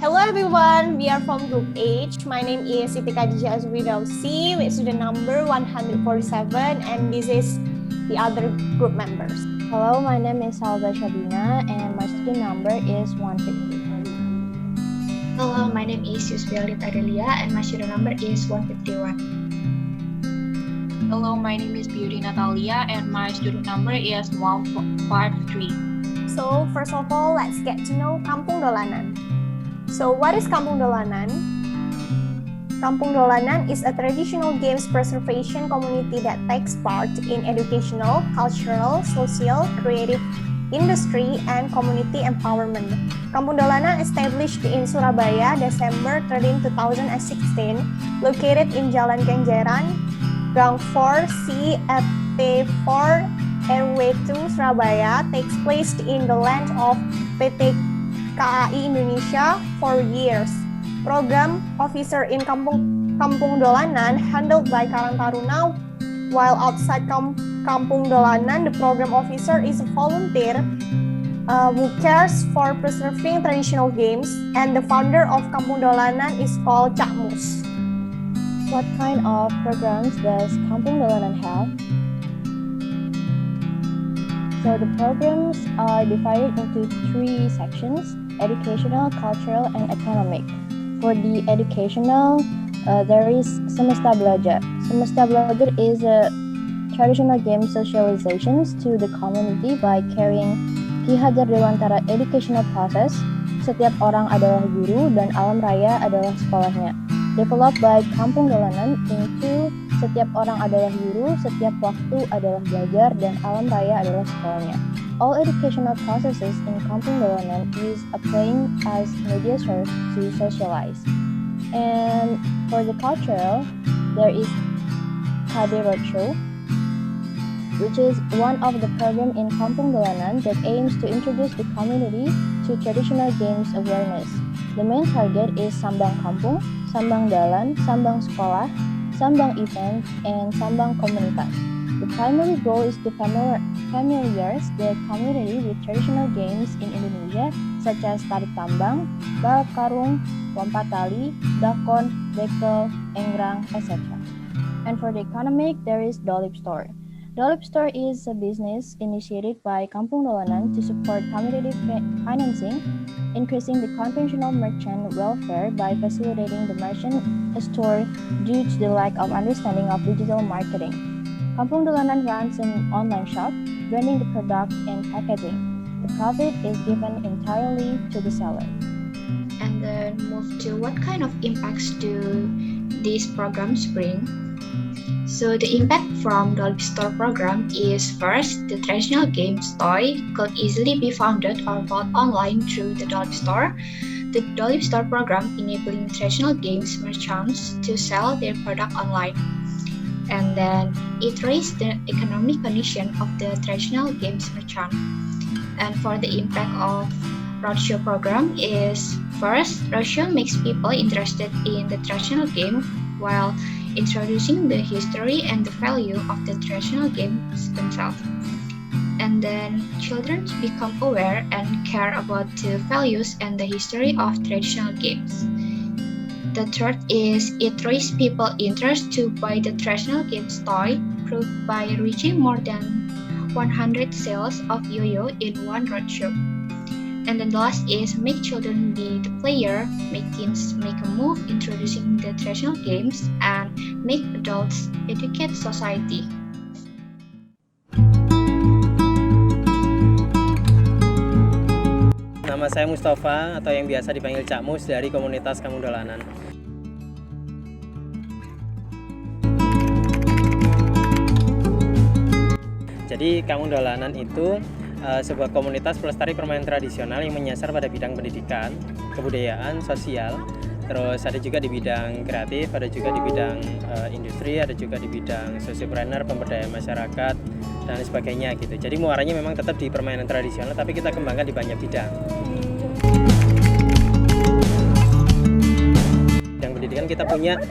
Hello everyone, we are from Group H. My name is Siti Khadijah Azwidausi with student number 147 and this is the other group members. Hello, my name is Salva Shabina and my student number is 150. Hello, my name is Yusbialit Adelia and my student number is 151. Hello, my name is Beauty Natalia and my student number is 153. So first of all, let's get to know Kampung Dolanan. So what is Kampung Dolanan? Kampung Dolanan is a traditional games preservation community that takes part in educational, cultural, social, creative, industry, and community empowerment. Kampung Dolanan established in Surabaya, December 13, 2016, located in Jalan Kenjeran, Gang 4C at T4 RW2 Surabaya, takes place in the land of PT KAI Indonesia for years. Program officer in Kampung Dolanan handled by Karang Taruna, while outside Kampung Dolanan, the program officer is a volunteer who cares for preserving traditional games, and the founder of Kampung Dolanan is called Cak Mus. What kind of programs does Kampung Dolanan have? So the programs are divided into 3 sections: educational, cultural, and economic. For the educational, there is Semesta Belajar. Semesta Belajar is a traditional game socializations to the community by carrying Ki Hajar Dewantara educational process. Setiap orang adalah guru dan alam raya adalah sekolahnya. Developed by Kampung Dolanan into setiap orang adalah guru, setiap waktu adalah belajar, dan alam raya adalah sekolahnya. All educational processes in Kampung Dolanan use a playing as media source to socialize. And for the cultural, there is Kade Roadshow, which is one of the program in Kampung Dolanan that aims to introduce the community to traditional games awareness. The main target is Sambang Kampung, Sambang Dalan, Sambang Sekolah, Sambang Event, and Sambang Komunitas. The primary goal is to familiarize the community with traditional games in Indonesia such as tarik tambang, balap karung, lompat tali, dakon, bekel, engrang, etc. And for the economic, there is Dolip Store. Dolip Store is a business initiated by Kampung Dolanan to support community financing, increasing the conventional merchant welfare by facilitating the merchant store due to the lack of understanding of digital marketing. Kampung Dolanan runs an online shop, branding the product and packaging. The profit is given entirely to the seller. And then move to what kind of impacts do these programs bring? So the impact from Dolip Store program is first, the traditional games toy could easily be founded or bought online through the Dolip Store. The Dolip Store program enabling traditional games merchants to sell their product online. And then it raised the economic condition of the traditional games merchant. And for the impact of Roadshow program is first, Roadshow makes people interested in the traditional game while introducing the history and the value of the traditional games themselves. And then children become aware and care about the values and the history of traditional games. The third is it raised people interest to buy the traditional games toy, proved by reaching more than 100 sales of yo-yo in one roadshow. And then the last is make children be the player, make teens make a move introducing the traditional games, and make adults educate society. Nama saya Mustafa atau yang biasa dipanggil Cak Mus dari komunitas Kampung Dolanan. Jadi Kampung Dolanan itu sebuah komunitas pelestari permainan tradisional yang menyasar pada bidang pendidikan, kebudayaan, sosial, terus ada juga di bidang kreatif, ada juga di bidang industri, ada juga di bidang sosiopreneur, pemberdayaan masyarakat, dan sebagainya gitu. Jadi muaranya memang tetap di permainan tradisional, tapi kita kembangkan di banyak bidang. Bidang pendidikan kita punya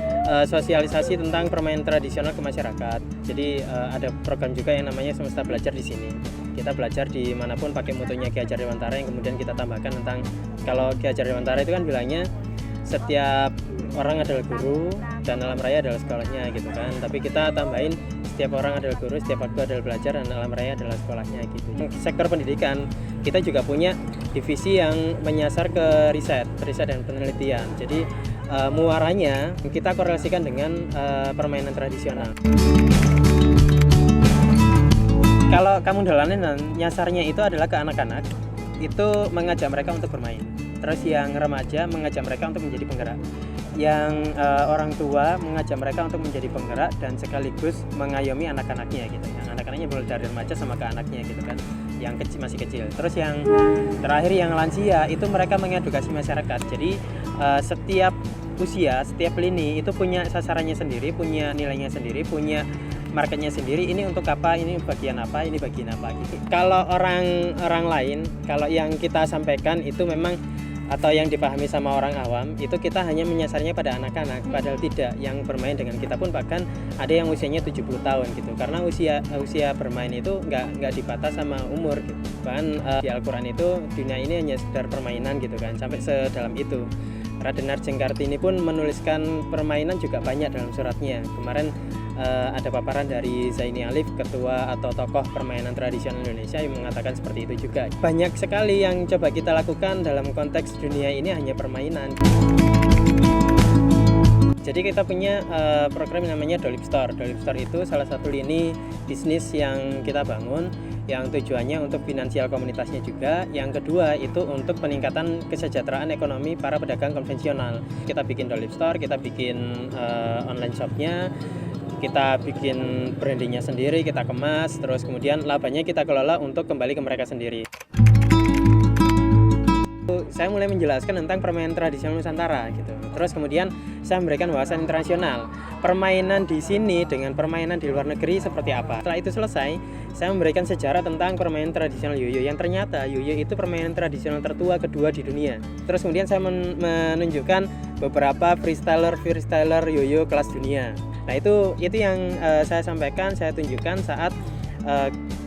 sosialisasi tentang permainan tradisional ke masyarakat. Jadi ada program juga yang namanya Semesta Belajar di sini. Kita belajar dimanapun pakai motonya Ki Hajar Dewantara yang kemudian kita tambahkan tentang Kalau Ki Hajar Dewantara itu kan bilangnya setiap orang adalah guru dan alam raya adalah sekolahnya gitu kan. Tapi kita tambahin setiap orang adalah guru, setiap waktu adalah belajar, dan alam raya adalah sekolahnya gitu. Sektor pendidikan kita juga punya divisi yang menyasar ke riset dan penelitian. Jadi muaranya kita korelasikan dengan permainan tradisional. Kalau kampung dolanan nyasarnya itu adalah ke anak-anak, itu mengajak mereka untuk bermain. Terus yang remaja mengajak mereka untuk menjadi penggerak. Yang orang tua mengajak mereka untuk menjadi penggerak dan sekaligus mengayomi anak-anaknya gitu. Yang anak-anaknya mulai dari remaja sama ke anaknya gitu kan, yang kecil, masih kecil. Terus yang terakhir yang lansia itu mereka mengedukasi masyarakat. Jadi setiap usia, setiap lini itu punya sasarannya sendiri, punya nilainya sendiri, punya marketnya sendiri. Ini untuk apa, ini bagian apa, ini bagian apa gitu. Kalau orang lain, kalau yang kita sampaikan itu memang atau yang dipahami sama orang awam itu kita hanya menyasarnya pada anak-anak, padahal tidak. Yang bermain dengan kita pun bahkan ada yang usianya 70 tahun gitu, karena usia bermain itu nggak dibatas sama umur gitu. Bahkan di Al-Quran itu dunia ini hanya sekedar permainan gitu kan, sampai sedalam itu. Raden Arjeng Kartini pun menuliskan permainan juga banyak dalam suratnya. Kemarin ada paparan dari Zaini Alif, ketua atau tokoh permainan tradisional Indonesia, yang mengatakan seperti itu juga. Banyak sekali yang coba kita lakukan dalam konteks dunia ini hanya permainan. Jadi kita punya program yang namanya Dolip Store. Dolip Store itu salah satu lini bisnis yang kita bangun, yang tujuannya untuk finansial komunitasnya juga. Yang kedua itu untuk peningkatan kesejahteraan ekonomi para pedagang konvensional. Kita bikin Dolip Store, kita bikin online shopnya, kita bikin brandingnya sendiri, kita kemas, terus kemudian labanya kita kelola untuk kembali ke mereka sendiri. Saya mulai menjelaskan tentang permainan tradisional Nusantara gitu. Terus kemudian saya memberikan wawasan internasional. Permainan di sini dengan permainan di luar negeri seperti apa. Setelah itu selesai, saya memberikan sejarah tentang permainan tradisional yoyo, yang ternyata yoyo itu permainan tradisional tertua kedua di dunia. Terus kemudian saya menunjukkan beberapa freestyler yoyo kelas dunia. Nah itu yang saya sampaikan, saya tunjukkan saat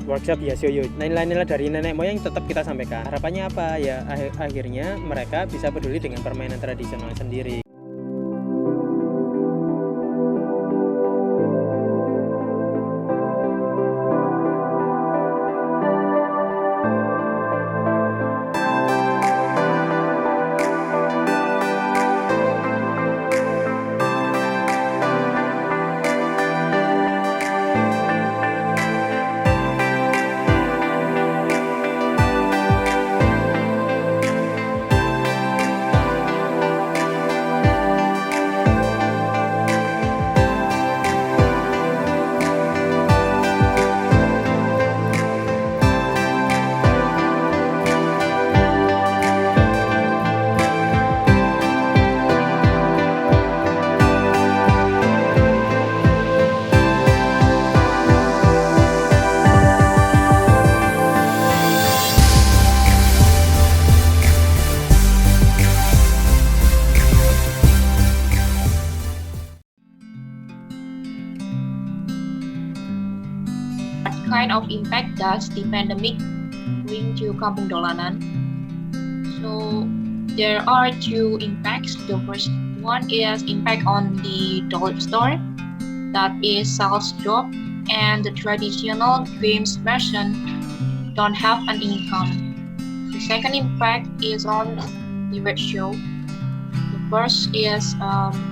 workshop Hias Yoyo. Nilai-nilai dari nenek moyang tetap kita sampaikan. Harapannya apa ya, akhirnya mereka bisa peduli dengan permainan tradisional sendiri. Kind of impact does the pandemic bring to Kampung Dolanan? So there are two impacts. The first one is impact on the Dolip Store, that is sales drop, and the traditional games version don't have an income. The second impact is on the roadshow. The first is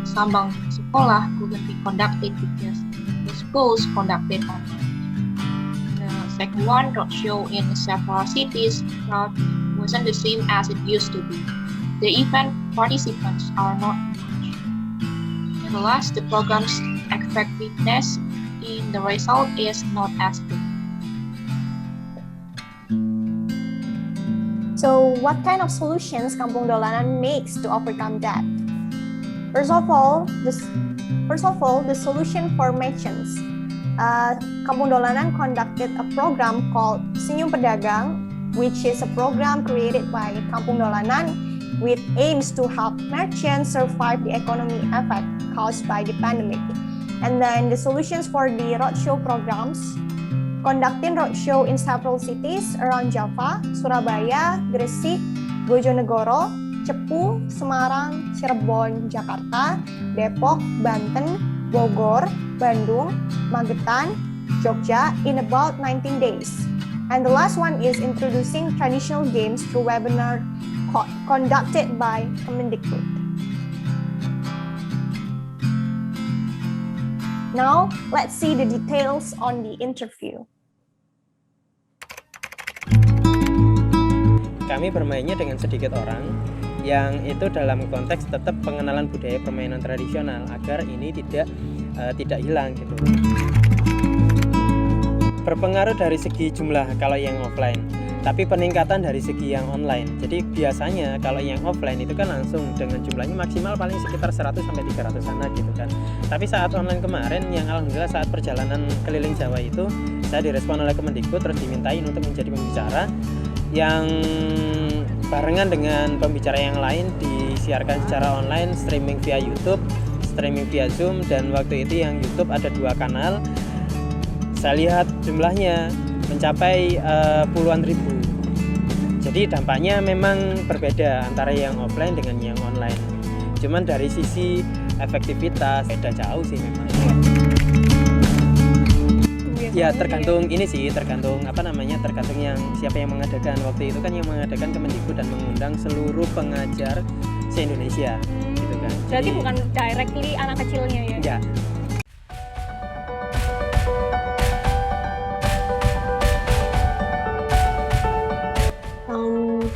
Sambang Sekolah couldn't be conducted because the schools conducted online. Second one, roadshow in several cities crowd wasn't the same as it used to be. The event participants are not much. And the last, the program's effectiveness in the result is not as good. So, what kind of solutions Kampung Dolanan makes to overcome that? First of all, the solution for merchants. Kampung Dolanan conducted a program called Senyum Pedagang, which is a program created by Kampung Dolanan with aims to help merchants survive the economic effect caused by the pandemic. And then the solutions for the roadshow programs, conducting roadshow in several cities around Java, Surabaya, Gresik, Bojonegoro, Cepu, Semarang, Cirebon, Jakarta, Depok, Banten, Bogor, Bandung, Magetan, Jogja in about 19 days. And the last one is introducing traditional games through webinar conducted by Kemendikbud. Now, let's see the details on the interview. Kami bermainnya dengan sedikit orang, yang itu dalam konteks tetap pengenalan budaya permainan tradisional agar ini tidak hilang gitu. Berpengaruh dari segi jumlah kalau yang offline, tapi peningkatan dari segi yang online. Jadi biasanya kalau yang offline itu kan langsung dengan jumlahnya maksimal paling sekitar 100 sampai 300 anak gitu kan. Tapi saat online kemarin yang alhamdulillah saat perjalanan keliling Jawa itu saya direspon oleh Kemendikbud terus dimintain untuk menjadi pembicara yang barengan dengan pembicara yang lain disiarkan secara online, streaming via YouTube, streaming via Zoom, dan waktu itu yang YouTube ada 2 kanal. Saya lihat jumlahnya mencapai puluhan ribu. Jadi dampaknya memang berbeda antara yang offline dengan yang online. Cuman dari sisi efektivitas beda jauh sih memang. Ya tergantung ini sih, tergantung tergantung yang siapa yang mengadakan. Waktu itu kan yang mengadakan Kemendikbud dan mengundang seluruh pengajar se-Indonesia gitu kan. Berarti bukan directly anak kecilnya ya? Enggak.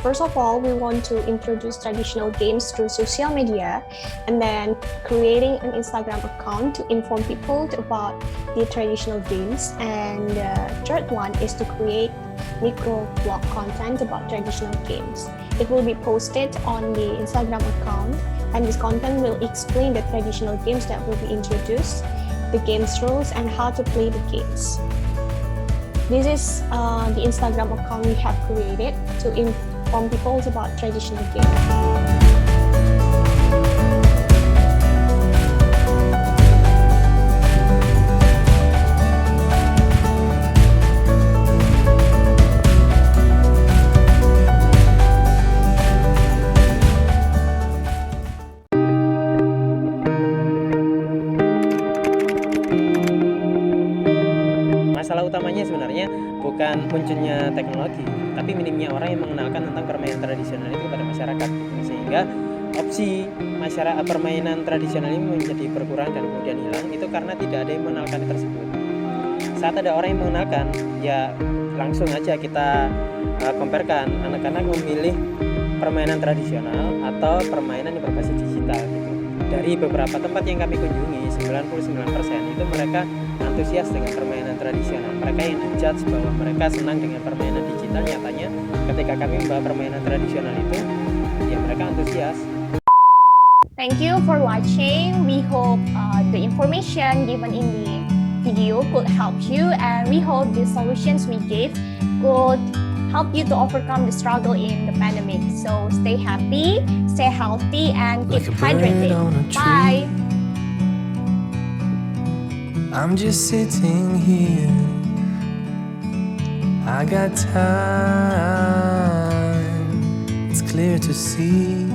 First of all, we want to introduce traditional games through social media, and then creating an Instagram account to inform people about the traditional games. And the third one is to create micro-blog content about traditional games. It will be posted on the Instagram account, and this content will explain the traditional games that will be introduced, the game's rules, and how to play the games. This is the Instagram account we have created to inform people about traditional games. Masalah utamanya sebenarnya bukan munculnya teknologi, tapi minimnya orang yang mengenalkan tentang permainan tradisional itu kepada masyarakat, sehingga opsi masyarakat permainan tradisional ini menjadi berkurang dan kemudian hilang itu karena tidak ada yang mengenalkan tersebut. Saat ada orang yang mengenalkan, ya langsung aja kita comparekan anak-anak memilih permainan tradisional atau permainan yang berbasis digital gitu. Dari beberapa tempat yang kami kunjungi, 99% itu mereka antusias dengan permainan tradisional. Mereka yang dijudge bahwa mereka senang dengan permainan digital, nyatanya ketika kami membawa permainan tradisional itu, ya mereka antusias. Thank you for watching. We hope the information given in the video could help you, and we hope the solutions we gave could help you to overcome the struggle in the pandemic. So stay happy, stay healthy, and keep hydrated. Bye. I'm just sitting here. I got time. It's clear to see